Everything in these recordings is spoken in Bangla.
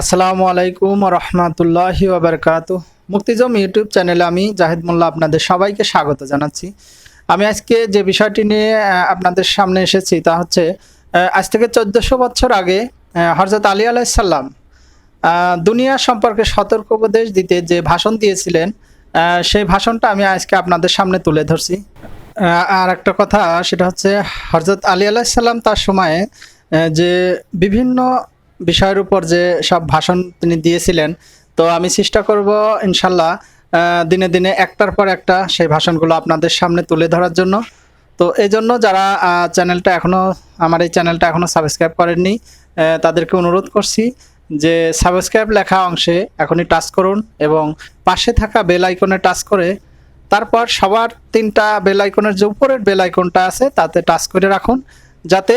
আসসালামু আলাইকুম রহমতুল্লাহি ওয়াবারকাতুহ। মুক্তিজম ইউটিউব চ্যানেলে আমি জাহিদ মোল্লা আপনাদের সবাইকে স্বাগত জানাচ্ছি। আমি আজকে যে বিষয়টি নিয়ে আপনাদের সামনে এসেছি তা হচ্ছে আজ থেকে 1400 বছর আগে হযরত আলী আলাইহিস সালাম দুনিয়া সম্পর্কে সতর্ক উপদেশ দিতে যে ভাষণ দিয়েছিলেন, সেই ভাষণটা আমি আজকে আপনাদের সামনে তুলে ধরছি। আর একটা কথা, সেটা হচ্ছে হযরত আলী আলাইহিস সালাম তার সময়ে যে বিভিন্ন বিষয়ের উপর যে সব ভাষণ তিনি দিয়েছিলেন, তো আমি চেষ্টা করব ইনশাল্লাহ দিনে দিনে একটার পর একটা সেই ভাষণগুলো আপনাদের সামনে তুলে ধরার জন্য। তো এই জন্য যারা আমার এই চ্যানেলটা এখনও সাবস্ক্রাইব করেননি, তাদেরকে অনুরোধ করছি যে সাবস্ক্রাইব লেখা অংশে এখনই টাচ করুন এবং পাশে থাকা বেল আইকনে টাচ করে তারপর সবার 3টা বেল আইকনের যে উপরের বেল আইকনটা আছে তাতে টাচ করে রাখুন, যাতে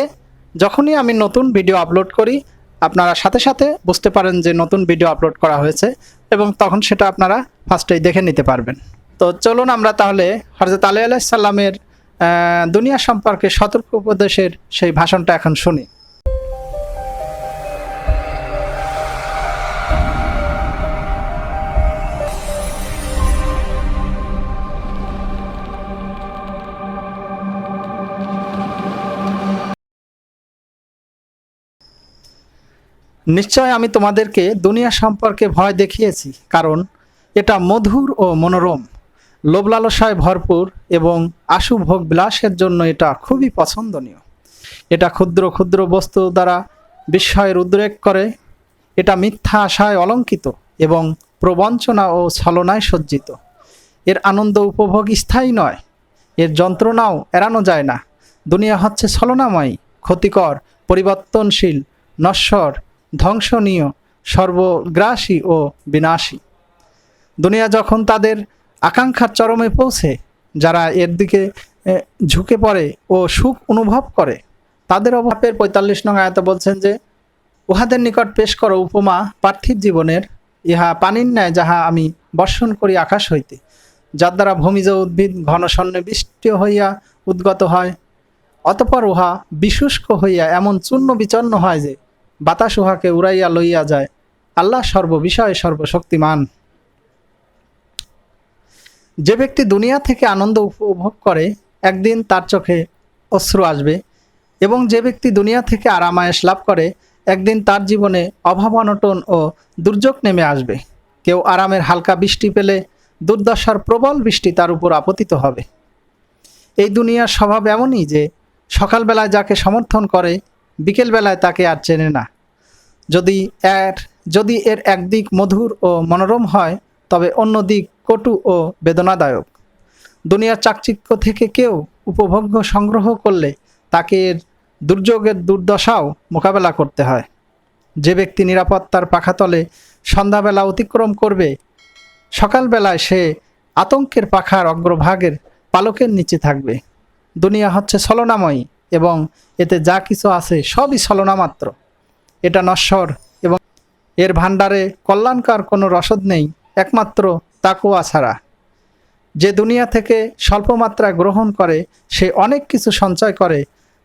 যখনই আমি নতুন ভিডিও আপলোড করি আপনারা সাথে সাথে বুঝতে পারেন যে নতুন ভিডিও আপলোড করা হয়েছে এবং তখন সেটা আপনারা ফার্স্টেই দেখে নিতে পারবেন। তো চলুন আমরা তাহলে হযরত আলী আলাইহিস সালামের দুনিয়া সম্পর্কে সতর্ক উপদেশের সেই ভাষণটা এখন শুনি। নিশ্চয় আমি তোমাদেরকে দুনিয়া সম্পর্কে ভয় দেখিয়েছি, কারণ এটা মধুর ও মনোরম, লোভ লালসায় ভরপুর এবং আশু ভোগ বিলাসের জন্য এটা খুবই পছন্দনীয়। এটা ক্ষুদ্র ক্ষুদ্র বস্তু দ্বারা বিস্ময়ের উদ্রেক করে। এটা মিথ্যা আশায় অলঙ্কিত এবং প্রবঞ্চনা ও ছলনায় সজ্জিত। এর আনন্দ উপভোগ স্থায়ী নয়, এর যন্ত্রণাও এড়ানো যায় না। দুনিয়া হচ্ছে ছলনাময়ী, ক্ষতিকর, পরিবর্তনশীল, নশ্বর, ধ্বংসনীয়, সর্বগ্রাসী ও বিনাশী। দুনিয়া যখন তাদের আকাঙ্ক্ষার চরমে পৌঁছে, যারা এর দিকে ঝুঁকে পড়ে ও সুখ অনুভব করে, তাদের অভাবের 45 নং আয়াতে বলছেন যে, উহাদের নিকট পেশ করো উপমা পার্থিব জীবনের, ইহা পানির ন্যায় যাহা আমি বর্ষণ করি আকাশ হইতে, যার দ্বারা ভূমিজ উদ্ভিদ ঘন স্বর্ণে বৃষ্টি হইয়া উদ্গত হয়, অতপর উহা বিশুষ্ক হইয়া এমন চূর্ণ বিচন্ন হয় যে বাতাস উহাকে উড়াইয়া লইয়া যায়। আল্লাহ সর্ববিষয়ে সর্বশক্তিমান। যে ব্যক্তি দুনিয়া থেকে আনন্দ উপভোগ করে, একদিন তার চোখে অশ্রু আসবে, এবং যে ব্যক্তি দুনিয়া থেকে আরামায়েশ লাভ করে, একদিন তার জীবনে অভাব অনটন ও দুর্যোগ নেমে আসবে। কেউ আরামের হালকা বৃষ্টি পেলে দুর্দশার প্রবল বৃষ্টি তার উপর আপতিত হবে। এই দুনিয়ার স্বভাব এমনই যে সকালবেলায় যাকে সমর্থন করে, বিকেলবেলায় তাকে আর চেনে না। যদি এর একদিক মধুর ও মনোরম হয়, তবে অন্য দিক কটু ও বেদনাদায়ক। দুনিয়ার চাকচিক্য থেকে কেউ উপভোগ্য সংগ্রহ করলে তাকে এর দুর্যোগের দুর্দশাও মোকাবেলা করতে হয়। যে ব্যক্তি নিরাপত্তার পাখাতলে সন্ধ্যাবেলা অতিক্রম করবে, সকালবেলায় সে আতঙ্কের পাখার অগ্রভাগের পালকের নিচে থাকবে। দুনিয়া হচ্ছে ছলনাময়ী এবং এতে যা কিছু আছে সবই ছলনা মাত্র। এটা নশ্বর এবং এর ভাণ্ডারে কল্যাণকার কোনো রসদ নেই, একমাত্র তাকওয়া ছাড়া। যে দুনিয়া থেকে স্বল্প মাত্রায় গ্রহণ করে, সে অনেক কিছু সঞ্চয় করে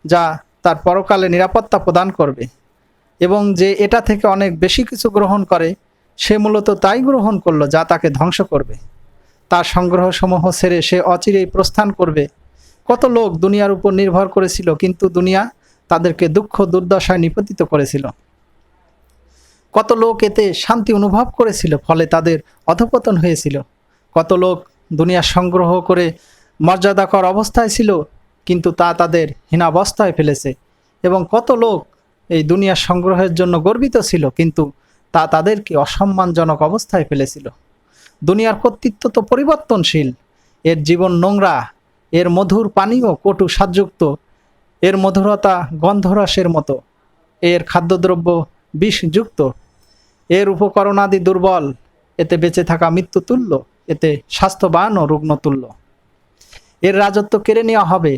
যা তার পরকালে নিরাপত্তা প্রদান করবে, এবং যে এটা থেকে অনেক বেশি কিছু গ্রহণ করে, সে মূলত তাই গ্রহণ করলো যা তাকে ধ্বংস করবে। তার সংগ্রহসমূহ ছেড়ে সে অচিরেই প্রস্থান করবে। কত লোক দুনিয়ার উপর নির্ভর করেছিল, কিন্তু দুনিয়া তাদেরকে দুঃখ দুর্দশায় নিপতিত করেছিল। কত লোক এতে শান্তি অনুভব করেছিল, ফলে তাদের অধঃপতন হয়েছিল। কত লোক দুনিয়া সংগ্রহ করে মর্যাদাকর অবস্থায় ছিল, কিন্তু তা তাদের হীনাবস্থায় ফেলেছে। এবং কত লোক এই দুনিয়া সংগ্রহের জন্য গর্বিত ছিল, কিন্তু তা তাদেরকে অসম্মানজনক অবস্থায় ফেলেছিল। দুনিয়ার কর্তৃত্ব তো পরিবর্তনশীল। এর জীবন নোংরা, এর মধুর পানীয় কটু স্বাদযুক্ত, এর মধুরতা গন্ধরসের মতো, এর খাদ্যদ্রব্য বিষযুক্ত, এর উপকরণাদি দুর্বল, এতে বেঁচে থাকা মৃত্যুতুল্য, এতে স্বাস্থ্যবান ও রুগ্নতুল্য। এর রাজত্ব কেড়ে নেওয়া হবে,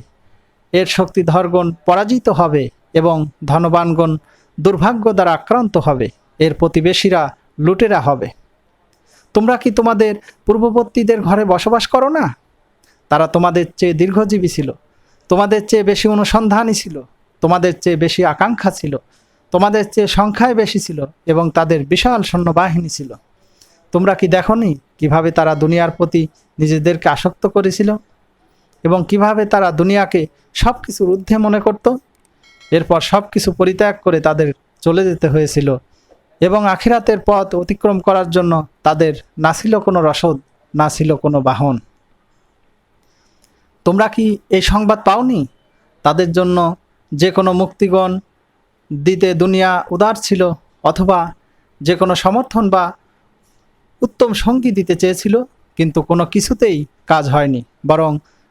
এর শক্তিধরগণ পরাজিত হবে এবং ধনবানগণ দুর্ভাগ্য দ্বারা আক্রান্ত হবে, এর প্রতিবেশীরা লুটেরা হবে। তোমরা কি তোমাদের পূর্ববর্তীদের ঘরে বসবাস করো না? তারা তোমাদের চেয়ে দীর্ঘজীবী ছিল, তোমাদের চেয়ে বেশি অনুসন্ধানী ছিল, তোমাদের চেয়ে বেশি আকাঙ্ক্ষা ছিল, তোমাদের চেয়ে সংখ্যায় বেশি ছিল এবং তাদের বিশাল সৈন্যবাহিনী ছিল। তোমরা কি দেখোনি কিভাবে তারা দুনিয়ার প্রতি নিজেদেরকে আসক্ত করেছিল এবং কিভাবে তারা দুনিয়াকে সব কিছুর ঊর্ধ্বে মনে করত? এরপর সব কিছু পরিত্যাগ করে তাদের চলে যেতে হয়েছিল এবং আখিরাতের পথ অতিক্রম করার জন্য তাদের না ছিল কোনো রসদ, না ছিল কোনো বাহন। তোমরা কি এই সংবাদ পাওনি? তাদের জন্য যে কোনো মুক্তিগণ দিতে দুনিয়া উদার ছিল, অথবা যে কোনো সমর্থন বা উত্তম সঙ্গী দিতে চেয়েছিল, কিন্তু কোনো কিছুতেই কাজ হয়নি। বরং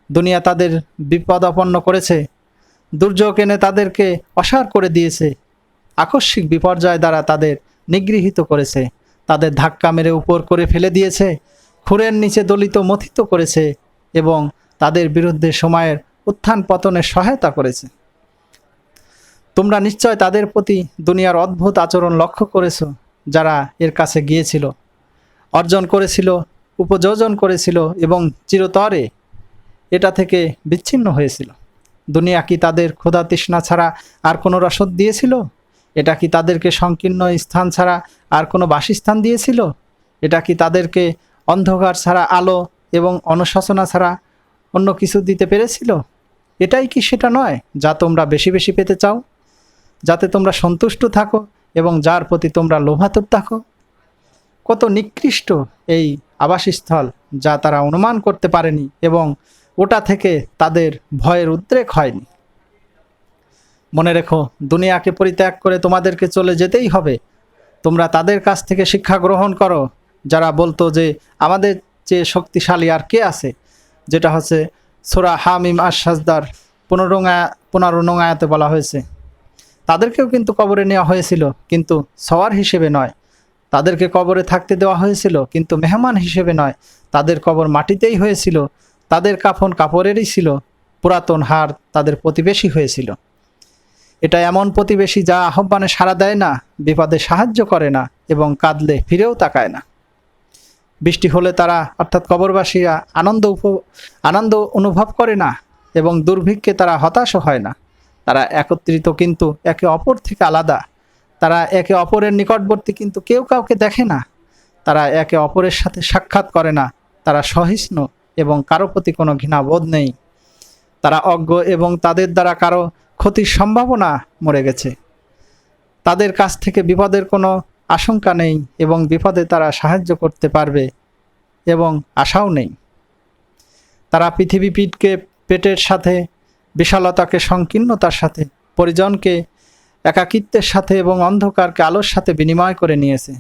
দুনিয়া তাদের বিপদাপন্ন করেছে, দুর্যোগ এনে তাদেরকে অসাড় করে দিয়েছে, আকস্মিক বিপর্যয় দ্বারা তাদের নিগৃহীত করেছে, তাদের ধাক্কা মেরে উপর করে ফেলে দিয়েছে, খুরের নিচে দলিত মথিত করেছে এবং তাদের বিরুদ্ধে সময়ের উত্থান পতনের সহায়তা করেছে। তোমরা নিশ্চয় তাদের প্রতি দুনিয়ার অদ্ভুত আচরণ লক্ষ্য করেছ, যারা এর কাছে গিয়েছিল, অর্জন করেছিল, উপযোজন করেছিল এবং চিরতরে এটা থেকে বিচ্ছিন্ন হয়েছিল। দুনিয়া কি তাদের ক্ষুধা তৃষ্ণা ছাড়া আর কোনো রসদ দিয়েছিল? এটা কি তাদেরকে সংকীর্ণ স্থান ছাড়া আর কোনো বাসস্থান দিয়েছিল? এটা কি তাদেরকে অন্ধকার ছাড়া আলো এবং অনুশাসনা ছাড়া অন্য কিছু দিতে পেরেছিল? এটাই কি সেটা নয় যা তোমরা বেশি বেশি পেতে চাও, যাতে তোমরা সন্তুষ্ট থাকো এবং যার প্রতি তোমরা লোভাতুর থাকো? কত নিকৃষ্ট এই আবাসস্থল যা তারা অনুমান করতে পারেনি এবং ওটা থেকে তাদের ভয়ের উদ্রেক হয়নি। মনে রেখো, দুনিয়াকে পরিত্যাগ করে তোমাদেরকে চলে যেতেই হবে। তোমরা তাদের কাছ থেকে শিক্ষা গ্রহণ করো যারা বলতো যে আমাদের চেয়ে শক্তিশালী আর কে আছে, যেটা হচ্ছে সূরা হামিম আশ-সাজদার 15 আয়াতে বলা হয়েছে। তাদেরকেও কিন্তু কবরে নেওয়া হয়েছিল, কিন্তু সওয়ার হিসেবে নয়। তাদেরকে কবরে থাকতে দেওয়া হয়েছিল, কিন্তু মেহমান হিসেবে নয়। তাদের কবর মাটিতেই হয়েছিল, তাদের কাফন কাপড়েরই ছিল, পুরাতন হাড় তাদের প্রতিবেশী হয়েছিল। এটা এমন প্রতিবেশী যা আহ্বানে সাড়া দেয় না, বিপদে সাহায্য করে না এবং কাঁদলে ফিরেও তাকায় না। বৃষ্টি হলে তারা অর্থাৎ কবরবাসীরা আনন্দ অনুভব করে না এবং দুর্ভিক্ষে তারা হতাশও হয় না। তারা একত্রিত কিন্তু একে অপর থেকে আলাদা। তারা একে অপরের নিকটবর্তী কিন্তু কেউ কাউকে দেখে না। তারা একে অপরের সাথে সাক্ষাৎ করে না। তারা সহিষ্ণু এবং কারো প্রতি কোনো ঘৃণাবোধ নেই। তারা অজ্ঞ এবং তাদের দ্বারা কারো ক্ষতির সম্ভাবনা মরে গেছে। তাদের কাছ থেকে বিপদের কোনো আশঙ্কা নেই এবং বিপদে তারা সাহায্য করতে পারবে এবং আশাও নেই। তারা পৃথিবী পেটের সাথে, বিশালতাকে সংকীর্ণতার সাথে, পরিজনকে একাকিত্বের সাথে এবং অন্ধকারকে আলোর সাথে বিনিময় করে নিয়েছে।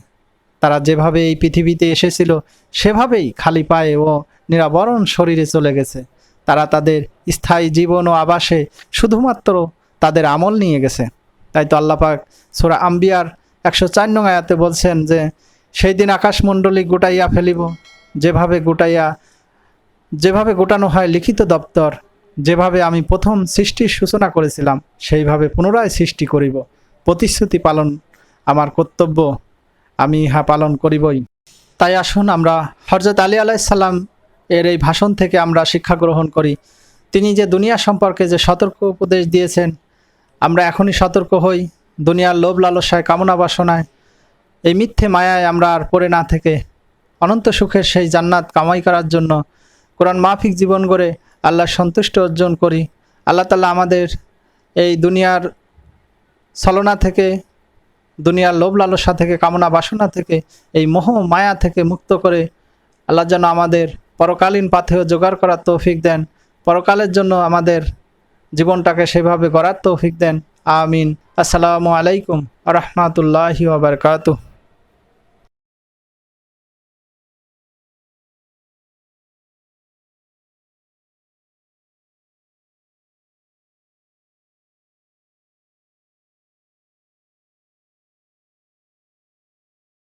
তারা যেভাবে এই পৃথিবীতে এসেছিল সেভাবেই খালি পায়ে ও নিরাবরণ শরীরে চলে গেছে। তারা তাদের স্থায়ী জীবন ও আবাসে শুধুমাত্র তাদের আমল নিয়ে গেছে। তাই তো আল্লাহ পাক সূরা আম্বিয়ার 104 আয়াতে বলছেন যে সেই দিন আকাশমণ্ডলী গোটাইয়া ফেলিব, যেভাবে গোটানো হয় লিখিত দপ্তর, যেভাবে আমি প্রথম সৃষ্টির সূচনা করেছিলাম সেইভাবে পুনরায় সৃষ্টি করিব। প্রতিশ্রুতি পালন আমার কর্তব্য, আমি ইহা পালন করিবই। তাই আসুন আমরা হযরত আলী আলাইহিস সালাম এর এই ভাষণ থেকে আমরা শিক্ষা গ্রহণ করি। তিনি যে দুনিয়া সম্পর্কে যে সতর্ক উপদেশ দিয়েছেন, আমরা এখনই সতর্ক হই। দুনিয়ার লোভ লালসায়, কামনা বাসনায়, এই মিথ্যে মায়ায় আমরা আর পড়ে না থেকে অনন্ত সুখের সেই জান্নাত কামাই করার জন্য কোরআন মাফিক জীবন গড়ে আল্লাহর সন্তুষ্টি অর্জন করি। আল্লাহ তাআলা আমাদের এই দুনিয়ার ছলনা থেকে, দুনিয়ার লোভ লালসা থেকে, কামনা বাসনা থেকে, এই মোহ মায়া থেকে মুক্ত করে আল্লাহ যেন আমাদের পরকালীন পাথেয় জোগাড় করার তৌফিক দেন, পরকালের জন্য আমাদের জীবনটাকে সেভাবে গড়ার তৌফিক দেন। আমিন। আসসালামু আলাইকুম ওয়া রাহমাতুল্লাহি ওয়া বারাকাতুহু।